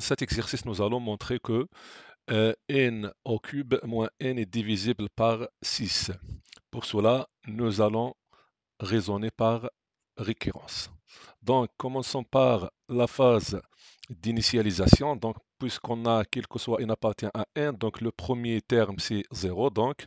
cet exercice, nous allons montrer que n au cube moins n est divisible par 6. Pour cela, nous allons raisonner par récurrence. Donc, commençons par la phase d'initialisation. Donc, puisqu'on a quel que soit n appartient à n, donc le premier terme c'est 0. Donc,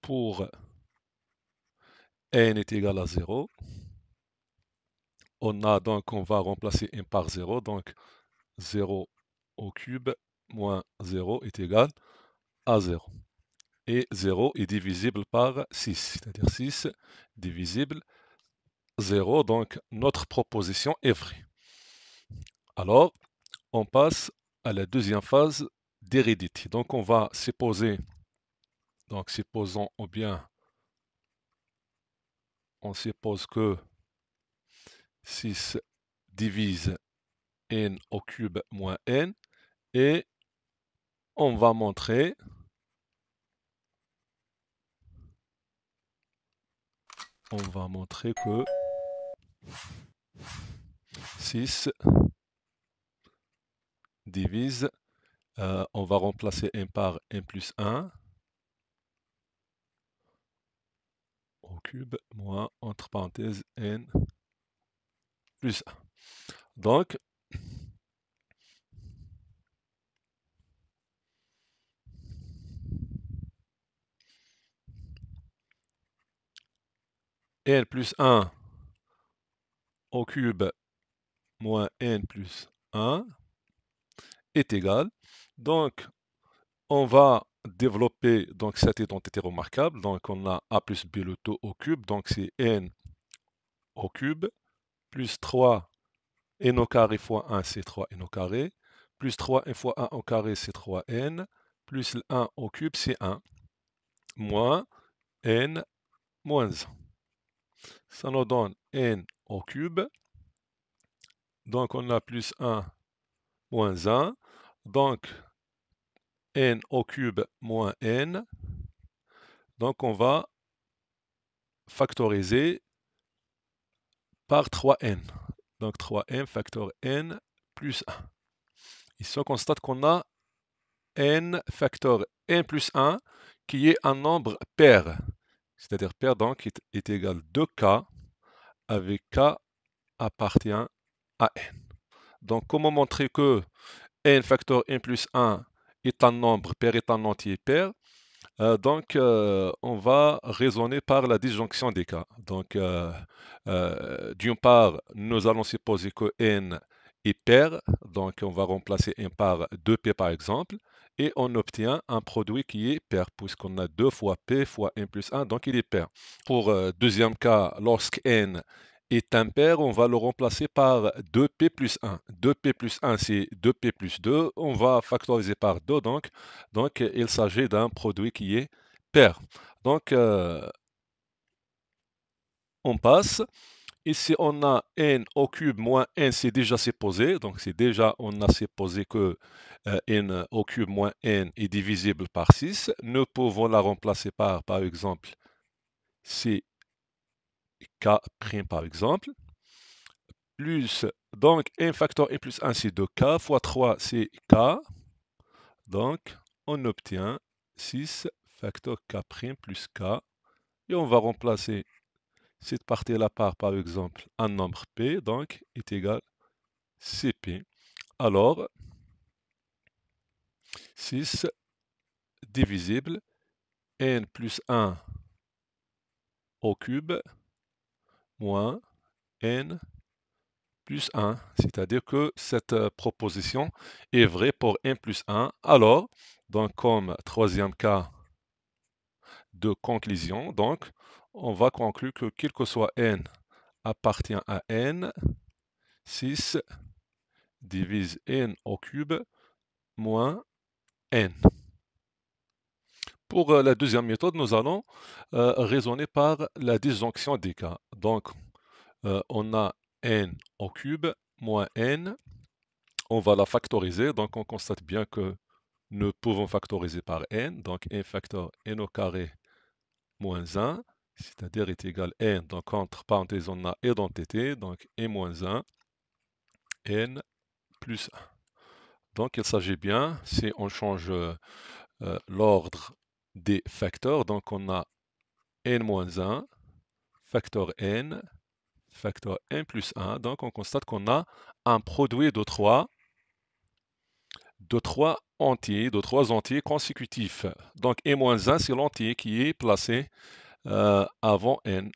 pour n est égal à 0, on va remplacer n par 0. Donc, 0 au cube moins 0 est égal à 0. Et 0 est divisible par 6, c'est-à-dire 6 divisible 0. Donc, notre proposition est vraie. Alors, on passe à la deuxième phase d'hérédité. Donc, on va supposer, donc supposons ou bien on suppose que 6 divise n au cube moins n et on va montrer que 6 divise, on va remplacer n par n plus 1 au cube moins, entre parenthèses, n plus 1. Donc, n plus 1 au cube moins n plus 1 est égal. Donc, on va développer donc, cette identité remarquable. Donc, on a a plus b le tout au cube. Donc, c'est n au cube plus 3 n au carré fois 1, c'est 3n au carré. Plus 3n fois 1 au carré, c'est 3n. Plus 1 au cube, c'est 1. Moins n moins 1. Ça nous donne n au cube. Donc, on a plus 1 moins 1. Donc, n au cube moins n. Donc, on va factoriser par 3n. Donc, 3n facteur n plus 1. Ici, on constate qu'on a n facteur n plus 1 qui est un nombre pair. C'est-à-dire pair donc est égal 2k avec k appartient à n. Donc, comment montrer que n facteur n plus 1 est un nombre pair, est un entier pair? On va raisonner par la disjonction des cas. Donc, d'une part, nous allons supposer que n est pair, donc on va remplacer n par 2p par exemple, et on obtient un produit qui est pair, puisqu'on a 2 fois p fois n plus 1, donc il est pair. Pour deuxième cas, lorsque n est impair, on va le remplacer par 2p plus 1. 2p plus 1, c'est 2p plus 2. On va factoriser par 2, donc il s'agit d'un produit qui est pair. Donc, on passe. Ici, on a n au cube moins n, c'est déjà supposé. Donc, c'est déjà, on a supposé que n au cube moins n est divisible par 6. Nous pouvons la remplacer par exemple, c'est k' par exemple. Plus, donc, n facteur n plus 1, c'est 2k, fois 3, c'est k. Donc, on obtient 6 facteur k' plus k. Et on va remplacer cette partie-là par exemple, un nombre p, donc, est égal cp. Alors, 6 divisible n plus 1 au cube moins n plus 1. C'est-à-dire que cette proposition est vraie pour n plus 1. Alors, donc, comme troisième cas de conclusion, donc, on va conclure que quel que soit n appartient à n, 6 divise n au cube moins n. Pour la deuxième méthode, nous allons raisonner par la disjonction des cas. Donc, on a n au cube moins n. On va la factoriser. Donc, on constate bien que nous pouvons factoriser par n. Donc, n facteur n au carré moins 1, c'est-à-dire est égal à n. Donc, entre parenthèses, on a identité. Donc, n moins 1, n plus 1. Donc il s'agit bien, si on change l'ordre des facteurs, donc on a n-1, facteur n plus 1, donc on constate qu'on a un produit de trois entiers consécutifs. Donc n-1, c'est l'entier qui est placé avant n.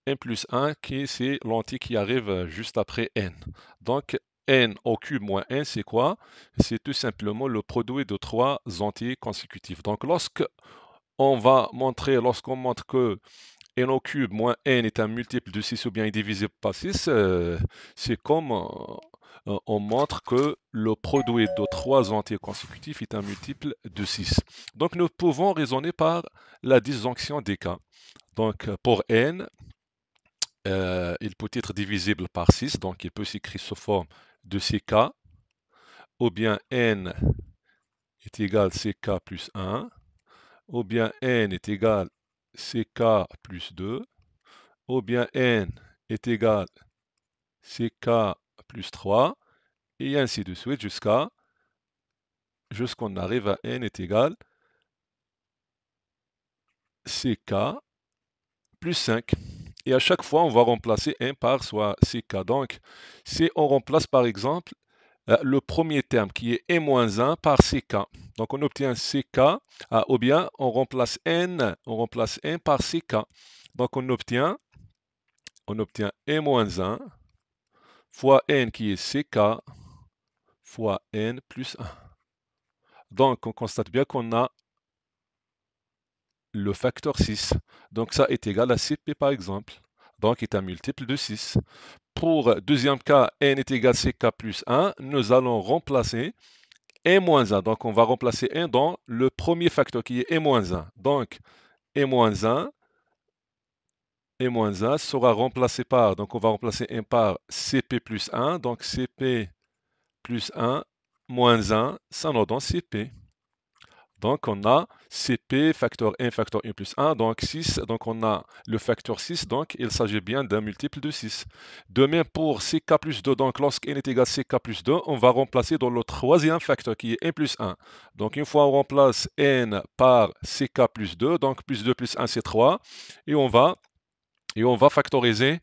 N plus 1, c'est l'entier qui arrive juste après n. Donc n au cube moins n, c'est quoi? C'est tout simplement le produit de trois entiers consécutifs. Donc lorsqu'on montre que n au cube moins n est un multiple de 6 ou bien est divisible par 6, c'est comme on montre que le produit de trois entiers consécutifs est un multiple de 6. Donc nous pouvons raisonner par la disjonction des cas. Donc pour n, il peut être divisible par 6, donc il peut s'écrire sous forme de ck, ou bien n est égal à ck plus 1, ou bien n est égal à ck plus 2, ou bien n est égal à ck plus 3, et ainsi de suite jusqu'on arrive à n est égal à ck plus 5. Et à chaque fois, on va remplacer n par soit ck. Donc, si on remplace par exemple le premier terme qui est n-1 par ck. Donc on obtient ck, ou bien on remplace n par ck. Donc on obtient n-1 fois n qui est ck fois n plus 1. Donc on constate bien qu'on a le facteur 6. Donc ça est égal à cp par exemple. Donc est un multiple de 6. Pour deuxième cas, n est égal à ck plus 1, nous allons remplacer n-1. Donc, on va remplacer 1 dans le premier facteur qui est n-1. Donc, n-1 sera remplacé par, donc on va remplacer 1 par cp plus 1. Donc, cp plus 1 moins 1, ça nous donne cp. Donc, on a cp facteur 1 plus 1, donc 6. Donc, on a le facteur 6, donc il s'agit bien d'un multiple de 6. De même pour ck plus 2, donc lorsque n est égal à ck plus 2, on va remplacer dans le troisième facteur qui est n plus 1. Donc, une fois on remplace n par ck plus 2, donc plus 2 plus 1 c'est 3, et on va factoriser,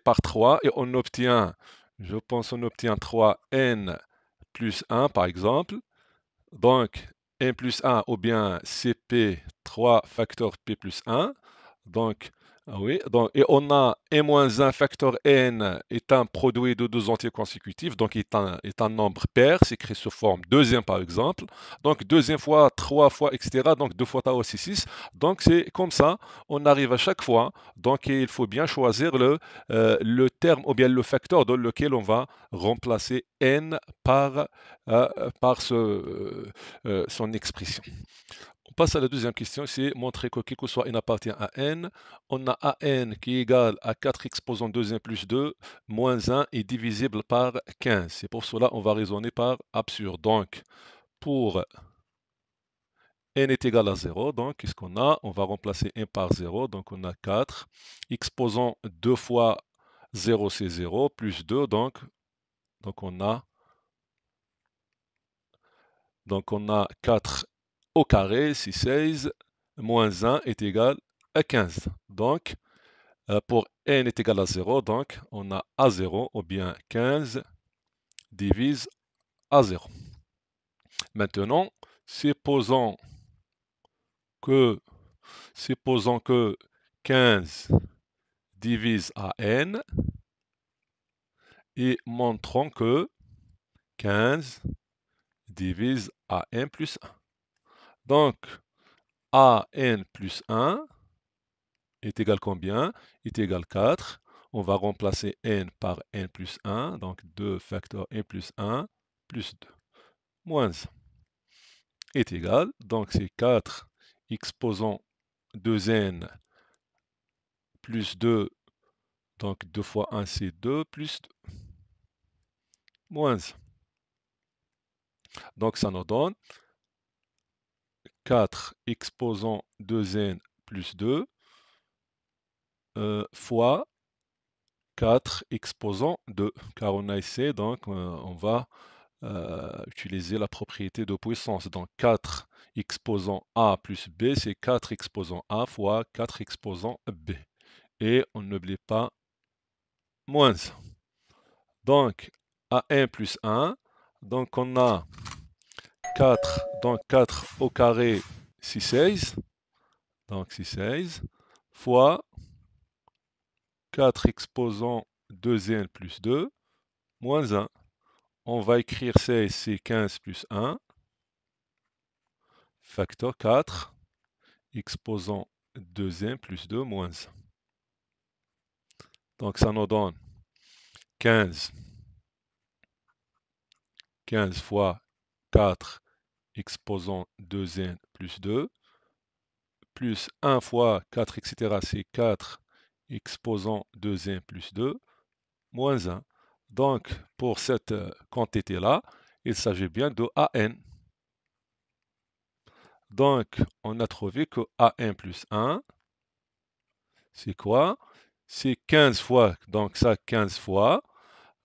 par 3 et on obtient, je pense on obtient 3n plus 1 par exemple. Donc, n plus 1 ou bien cp 3 facteur p plus 1. Donc, oui, donc, et on a n-1 facteur n est un produit de deux entiers consécutifs, donc est un nombre pair, c'est écrit sous forme deuxième par exemple. Donc, deuxième fois, 3 fois, etc. Donc, 2 fois tau aussi 6. Donc, c'est comme ça, on arrive à chaque fois. Donc, il faut bien choisir le terme ou bien le facteur dans lequel on va remplacer n par, son expression. On passe à la deuxième question, c'est montrer que quel que soit n appartient à n, on a an qui est égal à 4 exposant 2n plus 2 moins 1 est divisible par 15. C'est pour cela on va raisonner par absurde. Donc, pour n est égal à 0, donc qu'est-ce qu'on a? On va remplacer 1 par 0, donc on a 4. Exposant 2 fois 0, c'est 0, plus 2, donc on a 4 au carré, c'est 16, moins 1 est égal à 15. Donc, pour n est égal à 0, donc on a A0 ou bien 15 divise A0. Maintenant, supposons que 15 divise à n et montrons que 15 divise à n plus 1. Donc, an plus 1 est égal combien? Est égal 4. On va remplacer n par n plus 1, donc 2 facteur n plus 1 plus 2 moins 1 est égal, donc c'est 4 exposant 2n plus 2, donc 2 fois 1 c'est 2 plus 2 moins 1. Donc ça nous donne 4 exposant 2n plus 2 fois 4 exposant 2, car on a essayé, donc on va utiliser la propriété de puissance. Donc 4 exposant A plus B, c'est 4 exposant A fois 4 exposant B. Et on n'oublie pas moins. Donc A1 plus 1, donc on a 4, donc 4 au carré, c'est 16, donc c'est 16, fois 4 exposant 2n plus 2, moins 1. On va écrire 16, c'est 15 plus 1, facteur 4, exposant 2n plus 2, moins 1. Donc ça nous donne 15, 15 fois 4 exposant 2n plus 2, plus 1 fois 4, etc. c'est 4 exposant 2n plus 2, moins 1. Donc, pour cette quantité-là, il s'agit bien de AN. Donc, on a trouvé que AN plus 1, c'est quoi? C'est 15 fois, donc ça 15 fois.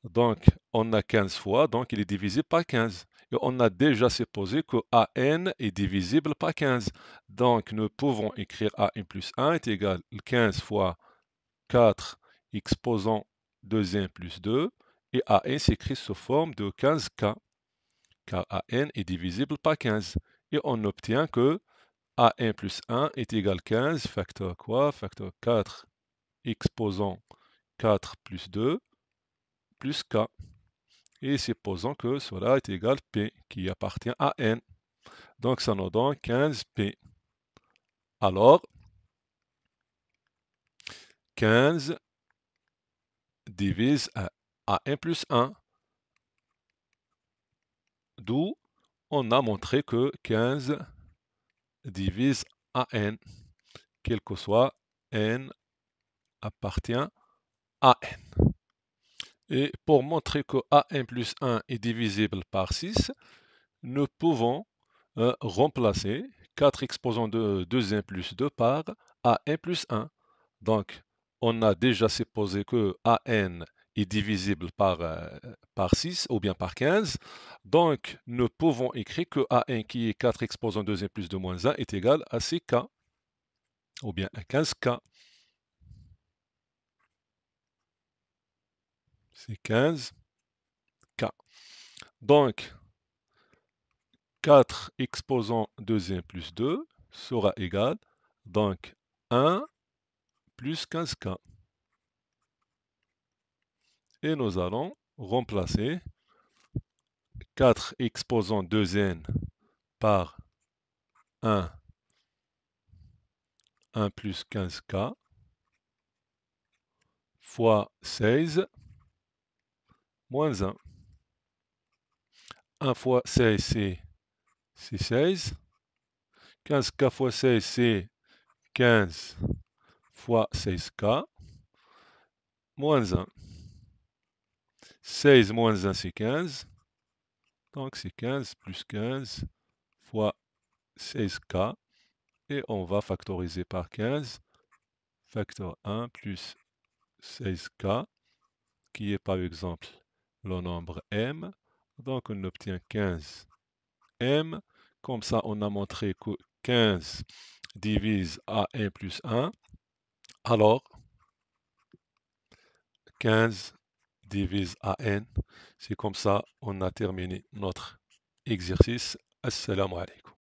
Donc, on a 15 fois, donc il est divisible par 15. Et on a déjà supposé que AN est divisible par 15. Donc, nous pouvons écrire AN plus 1 est égal à 15 fois 4 exposant 2n plus 2. Et AN s'écrit sous forme de 15K, car AN est divisible par 15. Et on obtient que AN plus 1 est égal à 15, facteur quoi? Facteur 4 exposant 4 plus 2 plus K. Et supposons que cela est égal à P, qui appartient à N. Donc ça nous donne 15P. Alors, 15 divise à N plus 1. D'où on a montré que 15 divise à N, quel que soit N appartient à N. Et pour montrer que AN plus 1 est divisible par 6, nous pouvons remplacer 4 exposants de 2n plus 2 par AN plus 1. Donc, on a déjà supposé que AN est divisible par 6 ou bien par 15. Donc, nous pouvons écrire que AN qui est 4 exposants 2n plus 2 moins 1 est égal à 6K ou bien à 15K. C'est 15K. Donc, 4 exposant 2n plus 2 sera égal, donc 1 plus 15K. Et nous allons remplacer 4 exposant 2n par 1 plus 15K fois 16 moins 1. 1 fois 16, c'est 16. 15K fois 16, c'est 15 fois 16K moins 1. 16 moins 1, c'est 15. Donc, c'est 15 plus 15 fois 16K. Et on va factoriser par 15. Facteur 1 plus 16K, qui est par exemple le nombre M. Donc, on obtient 15M. Comme ça, on a montré que 15 divise à n plus 1. Alors, 15 divise à n. C'est comme ça, on a terminé notre exercice. Assalamu alaikum.